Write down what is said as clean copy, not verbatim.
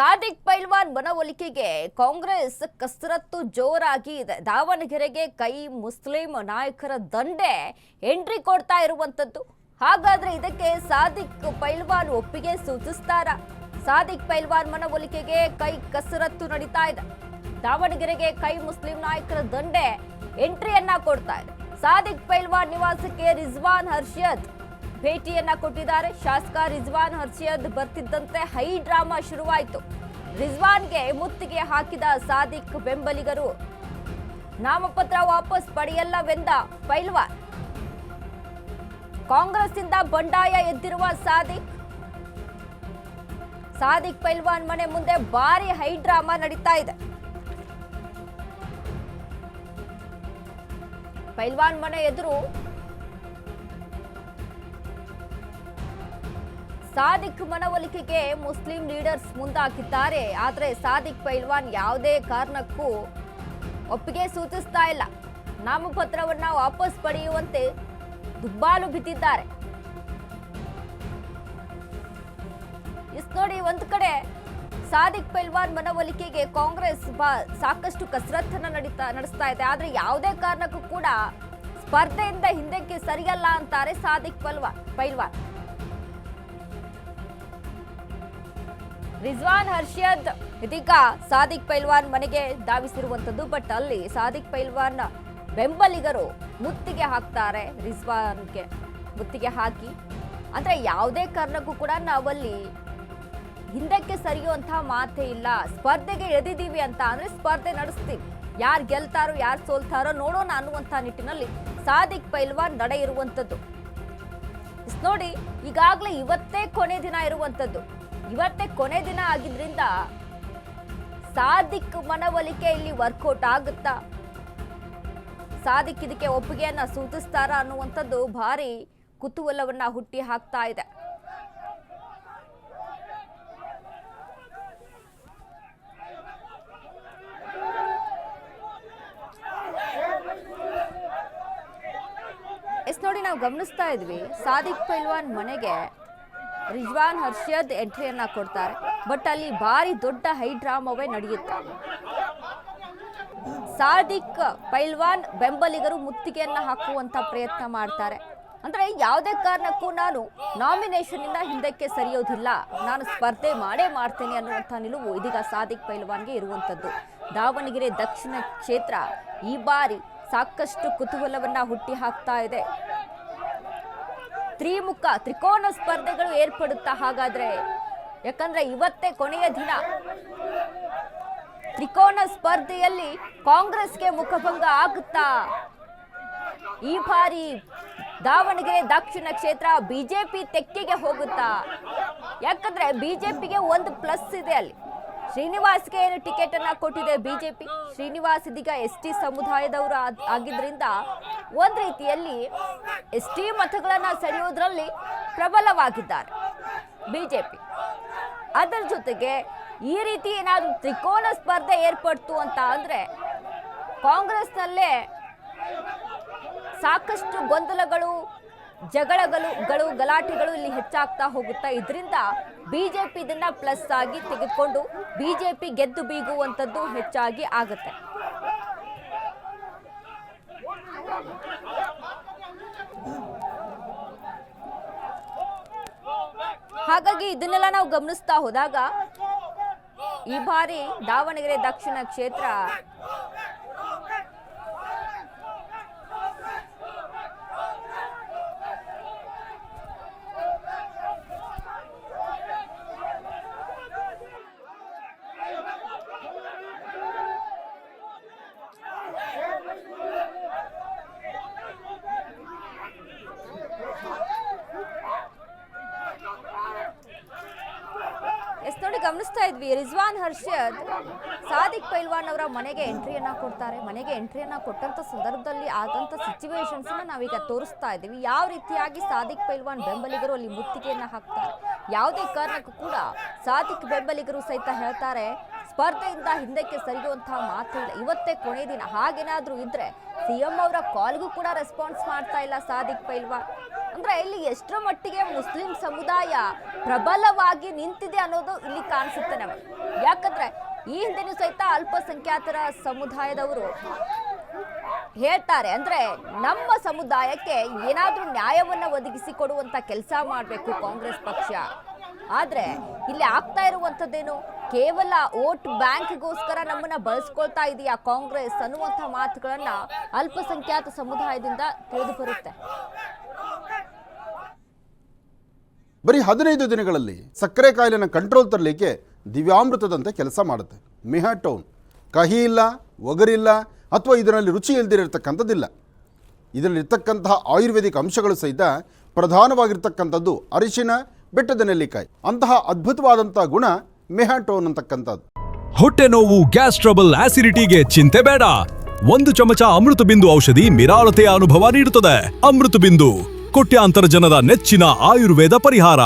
ಸಾದಿಕ್ ಪೈಲ್ವಾನ್ ಮನವೊಲಿಕೆಗೆ ಕಾಂಗ್ರೆಸ್ ಕಸರತ್ತು ಜೋರಾಗಿ ಇದೆ. ದಾವಣಗೆರೆಗೆ ಕೈ ಮುಸ್ಲಿಂ ನಾಯಕರ ದಂಡೆ ಎಂಟ್ರಿ ಕೊಡ್ತಾ ಇರುವಂತದ್ದು. ಹಾಗಾದ್ರೆ ಇದಕ್ಕೆ ಸಾದಿಕ್ ಪೈಲ್ವಾನ್ ಒಪ್ಪಿಗೆ ಸೂಚಿಸ್ತಾರಾ? ಸಾದಿಕ್ ಪೈಲ್ವಾನ್ ಮನವೊಲಿಕೆಗೆ ಕೈ ಕಸರತ್ತು ನಡೀತಾ ಇದೆ. ದಾವಣಗೆರೆಗೆ ಕೈ ಮುಸ್ಲಿಂ ನಾಯಕರ ದಂಡೆ ಎಂಟ್ರಿಯನ್ನ ಕೊಡ್ತಾ ಇದೆ. ಸಾದಿಕ್ ಪೈಲ್ವಾನ್ ನಿವಾಸಕ್ಕೆ ರಿಜ್ವಾನ್ ಹರ್ಷದ್ ಭೇಟಿಯನ್ನ ಕೊಟ್ಟಿದ್ದಾರೆ. ಶಾಸಕ ರಿಜ್ವಾನ್ ಹರ್ಷದ್ ಬರ್ತಿದ್ದಂತೆ ಹೈ ಡ್ರಾಮಾ ಶುರುವಾಯಿತು. ರಿಜ್ವಾನ್ಗೆ ಮುತ್ತಿಗೆ ಹಾಕಿದ ಸಾದಿಕ್ ಬೆಂಬಲಿಗರು ನಾಮಪತ್ರ ವಾಪಸ್ ಪಡೆಯಲ್ಲವೆಂದ ಪೈಲ್ವಾನ್. ಕಾಂಗ್ರೆಸ್ ಇಂದ ಬಂಡಾಯ ಎದ್ದಿರುವ ಸಾದಿಕ್ ಪೈಲ್ವಾನ್ ಮನೆ ಮುಂದೆ ಭಾರಿ ಹೈ ಡ್ರಾಮಾ ನಡೀತಾ ಇದೆ. ಪೈಲ್ವಾನ್ ಮನೆ ಎದುರು ಸಾದಿಕ್ ಮನವೊಲಿಕೆಗೆ ಮುಸ್ಲಿಂ ಲೀಡರ್ಸ್ ಮುಂದಾಕಿದ್ದಾರೆ. ಆದರೆ ಸಾದಿಕ್ ಪೈಲ್ವಾನ್ ಯಾವುದೇ ಕಾರಣಕ್ಕೂ ಒಪ್ಪಿಗೆ ಸೂಚಿಸ್ತಾ ಇಲ್ಲ. ನಾಮಪತ್ರವನ್ನ ವಾಪಸ್ ಪಡೆಯುವಂತೆ ದುಬ್ಬಾಲು ಬಿದ್ದಿದ್ದಾರೆ. ನೋಡಿ, ಒಂದು ಕಡೆ ಸಾದಿಕ್ ಪೈಲ್ವಾನ್ ಮನವೊಲಿಕೆಗೆ ಕಾಂಗ್ರೆಸ್ ಸಾಕಷ್ಟು ಕಸರತ್ತನ್ನ ನಡೆಸ್ತಾ ಇದೆ. ಆದ್ರೆ ಯಾವುದೇ ಕಾರಣಕ್ಕೂ ಕೂಡ ಸ್ಪರ್ಧೆಯಿಂದ ಹಿಂದಕ್ಕೆ ಸರಿಯಲ್ಲ ಅಂತಾರೆ ಸಾದಿಕ್ ಪೈಲ್ವಾನ್. ರಿಜ್ವಾನ್ ಹರ್ಷದ್ ಇದೀಗ ಸಾದಿಕ್ ಪೈಲ್ವಾನ್ ಮನೆಗೆ ಧಾವಿಸಿರುವಂತದ್ದು. ಬಟ್ ಅಲ್ಲಿ ಸಾದಿಕ್ ಪೈಲ್ವಾನ್ ಬೆಂಬಲಿಗರು ಮುತ್ತಿಗೆ ಹಾಕ್ತಾರೆ. ರಿಜ್ವಾನ್ಗೆ ಮುತ್ತಿಗೆ ಹಾಕಿ ಅಂದ್ರೆ ಯಾವುದೇ ಕಾರಣಕ್ಕೂ ಕೂಡ ನಾವಲ್ಲಿ ಹಿಂದಕ್ಕೆ ಸರಿಯುವಂತಹ ಮಾತೇ ಇಲ್ಲ, ಸ್ಪರ್ಧೆಗೆ ಎಳೆದಿದ್ದೀವಿ ಅಂತ ಅಂದ್ರೆ ಸ್ಪರ್ಧೆ ನಡೆಸ್ತೀವಿ, ಯಾರು ಗೆಲ್ತಾರೋ ಯಾರು ಸೋಲ್ತಾರೋ ನೋಡೋಣ ಅನ್ನುವಂತಹ ನಿಟ್ಟಿನಲ್ಲಿ ಸಾದಿಕ್ ಪೈಲ್ವಾನ್ ನಡೆ ಇರುವಂತದ್ದು. ನೋಡಿ, ಈಗಾಗಲೇ ಇವತ್ತೇ ಕೊನೆ ದಿನ ಇರುವಂತದ್ದು. ಇವತ್ತೇ ಕೊನೆ ದಿನ ಆಗಿದ್ರಿಂದ ಸಾದಿಕ್ ಮನವೊಲಿಕೆ ಇಲ್ಲಿ ವರ್ಕೌಟ್ ಆಗುತ್ತಾ, ಸಾದಿಕ್ ಇದಕ್ಕೆ ಒಪ್ಪಿಗೆಯನ್ನ ಸೂಚಿಸ್ತಾರಾ ಅನ್ನುವಂಥದ್ದು ಭಾರಿ ಕುತೂಹಲವನ್ನ ಹುಟ್ಟಿ ಹಾಕ್ತಾ ಇದೆ. ನೋಡಿ, ನಾವು ಗಮನಿಸ್ತಾ ಇದ್ವಿ ಸಾದಿಕ್ ಪೈಲ್ವಾನ್ ಮನೆಗೆ ರಿಜ್ವಾನ್ ಹರ್ಷದ್ ಎಂಟ್ರಿಯನ್ನ ಕೊಡ್ತಾರೆ. ಬಟ್ ಅಲ್ಲಿ ಭಾರಿ ದೊಡ್ಡ ಹೈ ಡ್ರಾಮಾವೇ ನಡೆಯುತ್ತೆ. ಸಾದಿಕ್ ಪೈಲ್ವಾನ್ ಬೆಂಬಲಿಗರು ಮುತ್ತಿಗೆಯನ್ನ ಹಾಕುವಂತ ಪ್ರಯತ್ನ ಮಾಡ್ತಾರೆ. ಅಂದ್ರೆ ಯಾವುದೇ ಕಾರಣಕ್ಕೂ ನಾನು ನಾಮಿನೇಷನ್ ಇಂದ ಹಿಂದಕ್ಕೆ ಸರಿಯೋದಿಲ್ಲ, ನಾನು ಸ್ಪರ್ಧೆ ಮಾಡೇ ಮಾಡ್ತೇನೆ ಅನ್ನುವಂಥ ನಿಲುವು ಇದೀಗ ಸಾದಿಕ್ ಪೈಲ್ವಾನ್ಗೆ ಇರುವಂತದ್ದು. ದಾವಣಗೆರೆ ದಕ್ಷಿಣ ಕ್ಷೇತ್ರ ಈ ಬಾರಿ ಸಾಕಷ್ಟು ಕುತೂಹಲವನ್ನ ಹುಟ್ಟಿ ಹಾಕ್ತಾ ಇದೆ. ತ್ರಿಕೋನ ಸ್ಪರ್ಧೆಗಳು ಏರ್ಪಡುತ್ತಾ ಹಾಗಾದ್ರೆ? ಯಾಕಂದ್ರೆ ಇವತ್ತೇ ಕೊನೆಯ ದಿನ. ತ್ರಿಕೋನ ಸ್ಪರ್ಧೆಯಲ್ಲಿ ಕಾಂಗ್ರೆಸ್ಗೆ ಮುಖಭಂಗ ಆಗುತ್ತಾ? ಈ ಬಾರಿ ದಾವಣಗೆರೆ ದಕ್ಷಿಣ ಕ್ಷೇತ್ರ ಬಿಜೆಪಿ ತೆಕ್ಕೆಗೆ ಹೋಗುತ್ತಾ? ಯಾಕಂದ್ರೆ ಬಿಜೆಪಿಗೆ ಒಂದು ಪ್ಲಸ್ ಇದೆ. ಅಲ್ಲಿ ಶ್ರೀನಿವಾಸ್ಗೆ ಏನು ಟಿಕೆಟ್ ಅನ್ನ ಕೊಟ್ಟಿದೆ ಬಿಜೆಪಿ. ಶ್ರೀನಿವಾಸ್ ಇದೀಗ ST ಸಮುದಾಯದವರು ಆಗಿದ್ರಿಂದ ಒಂದ್ ರೀತಿಯಲ್ಲಿ ST ಮತಗಳನ್ನ ಸೆಳೆಯೋದ್ರಲ್ಲಿ ಪ್ರಬಲವಾಗಿದ್ದಾರೆ ಬಿಜೆಪಿ. ಅದರ ಜೊತೆಗೆ ಈ ರೀತಿ ಏನಾದ್ರೂ ತ್ರಿಕೋನ ಸ್ಪರ್ಧೆ ಏರ್ಪಡ್ತು ಅಂತ ಅಂದ್ರೆ ಕಾಂಗ್ರೆಸ್ನಲ್ಲೇ ಸಾಕಷ್ಟು ಗೊಂದಲಗಳು, ಜಗಳಗಳು, ಗಲಾಟೆಗಳು ಇಲ್ಲಿ ಹೆಚ್ಚಾಗ್ತಾ ಹೋಗುತ್ತಾ. ಇದರಿಂದ ಬಿಜೆಪಿ ಇದನ್ನ ಪ್ಲಸ್ ಆಗಿ ತೆಗೆದುಕೊಂಡು ಬಿಜೆಪಿ ಗೆದ್ದು ಬೀಗುವಂತದ್ದು ಹೆಚ್ಚಾಗಿ ಆಗುತ್ತೆ. ಹಾಗಾಗಿ ಇದನ್ನೆಲ್ಲ ನಾವು ಗಮನಿಸ್ತಾ ಹೋದಾಗ ಈ ಬಾರಿ ದಾವಣಗೆರೆ ದಕ್ಷಿಣ ಕ್ಷೇತ್ರ ನೋಡಿ, ಗಮನಿಸ್ತಾ ಇದ್ವಿ ರಿಜ್ವಾನ್ ಹರ್ಷದ್ ಸಾದಿಕ್ ಪೈಲ್ವಾನ್ ಅವರ ಮನೆಗೆ ಎಂಟ್ರಿಯನ್ನ ಕೊಡ್ತಾರೆ. ಮನೆಗೆ ಎಂಟ್ರಿಯನ್ನ ಕೊಟ್ಟಂತ ಸಂದರ್ಭದಲ್ಲಿ ಆದಂತ ಸಿಚುವೇಶನ್ಸ್ ನಾವೀಗ ತೋರಿಸ್ತಾ ಇದ್ದೀವಿ. ಯಾವ ರೀತಿಯಾಗಿ ಸಾದಿಕ್ ಪೈಲ್ವಾನ್ ಬೆಂಬಲಿಗರು ಅಲ್ಲಿ ಮುತ್ತಿಗೆಯನ್ನ ಹಾಕ್ತಾರೆ. ಯಾವುದೇ ಕಾರಣಕ್ಕೂ ಕೂಡ ಸಾದಿಕ್ ಬೆಂಬಲಿಗರು ಸಹಿತ ಹೇಳ್ತಾರೆ ಸ್ಪರ್ಧೆಯಿಂದ ಹಿಂದಕ್ಕೆ ಸರಿಯುವಂತಹ ಮಾತಿಲ್ಲ, ಇವತ್ತೇ ಕೊನೆ ದಿನ. ಹಾಗೇನಾದ್ರೂ ಇದ್ರೆ CM ಅವರ ಕಾಲ್ಗೂ ಕೂಡ ರೆಸ್ಪಾನ್ಸ್ ಮಾಡ್ತಾ ಇಲ್ಲ ಸಾದಿಕ್ ಪೈಲ್ವಾನ್. ಅಂದ್ರೆ ಇಲ್ಲಿ ಎಷ್ಟರ ಮಟ್ಟಿಗೆ ಮುಸ್ಲಿಂ ಸಮುದಾಯ ಪ್ರಬಲವಾಗಿ ನಿಂತಿದೆ ಅನ್ನೋದು ಇಲ್ಲಿ ಕಾಣಿಸುತ್ತೆ ನಮಗೆ. ಯಾಕಂದ್ರೆ ಈ ಹಿಂದೆನೂ ಸಹಿತ ಅಲ್ಪಸಂಖ್ಯಾತರ ಸಮುದಾಯದವರು ಹೇಳ್ತಾರೆ, ಅಂದ್ರೆ ನಮ್ಮ ಸಮುದಾಯಕ್ಕೆ ಏನಾದ್ರೂ ನ್ಯಾಯವನ್ನ ಒದಗಿಸಿ ಕೊಡುವಂತ ಕೆಲಸ ಮಾಡಬೇಕು ಕಾಂಗ್ರೆಸ್ ಪಕ್ಷ. ಆದ್ರೆ ಇಲ್ಲಿ ಆಗ್ತಾ ಇರುವಂತದ್ದೇನು, ಕೇವಲ ವೋಟ್ ಬ್ಯಾಂಕ್ಗೋಸ್ಕರ ನಮ್ಮನ್ನ ಬಳಸ್ಕೊಳ್ತಾ ಇದೆಯಾ ಕಾಂಗ್ರೆಸ್ ಅನ್ನುವಂಥ ಮಾತುಗಳನ್ನ ಅಲ್ಪಸಂಖ್ಯಾತ ಸಮುದಾಯದಿಂದ ತಿಳಿದು ಬರುತ್ತೆ. ಬರೀ 15 ದಿನಗಳಲ್ಲಿ ಸಕ್ಕರೆ ಕಾಯಿಲೆನ ಕಂಟ್ರೋಲ್ ತರಲಿಕ್ಕೆ ದಿವ್ಯಾಮೃತದಂತೆ ಕೆಲಸ ಮಾಡುತ್ತೆ ಮೆಹಾಟೋನ್. ಕಹಿ ಇಲ್ಲ, ಒಗರಿಲ್ಲ, ಅಥವಾ ಇದರಲ್ಲಿ ರುಚಿ ಇಲ್ದಿರತಕ್ಕಂಥದ್ದಿಲ್ಲ. ಇದರಲ್ಲಿರ್ತಕ್ಕಂತಹ ಆಯುರ್ವೇದಿಕ್ ಅಂಶಗಳು ಸಹಿತ ಪ್ರಧಾನವಾಗಿರ್ತಕ್ಕಂಥದ್ದು ಅರಿಶಿನ, ಬೆಟ್ಟದ ನೆಲ್ಲಿಕಾಯಿ. ಅಂತಹ ಅದ್ಭುತವಾದಂಥ ಗುಣ ಮೆಹಾಟೋನ್ ಅಂತಕ್ಕಂಥದ್ದು. ಹೊಟ್ಟೆ ನೋವು, ಗ್ಯಾಸ್ ಟ್ರಬಲ್, ಆಸಿಡಿಟಿಗೆ ಚಿಂತೆ ಬೇಡ. 1 ಚಮಚ ಅಮೃತ ಬಿಂದು ಔಷಧಿ ನಿರಾಳತೆಯ ಅನುಭವ ನೀಡುತ್ತದೆ. ಅಮೃತ ಬಿಂದು, ಕೋಟ್ಯಾಂತರ ಜನರ ನೆಚ್ಚಿನ ಆಯುರ್ವೇದ ಪರಿಹಾರ.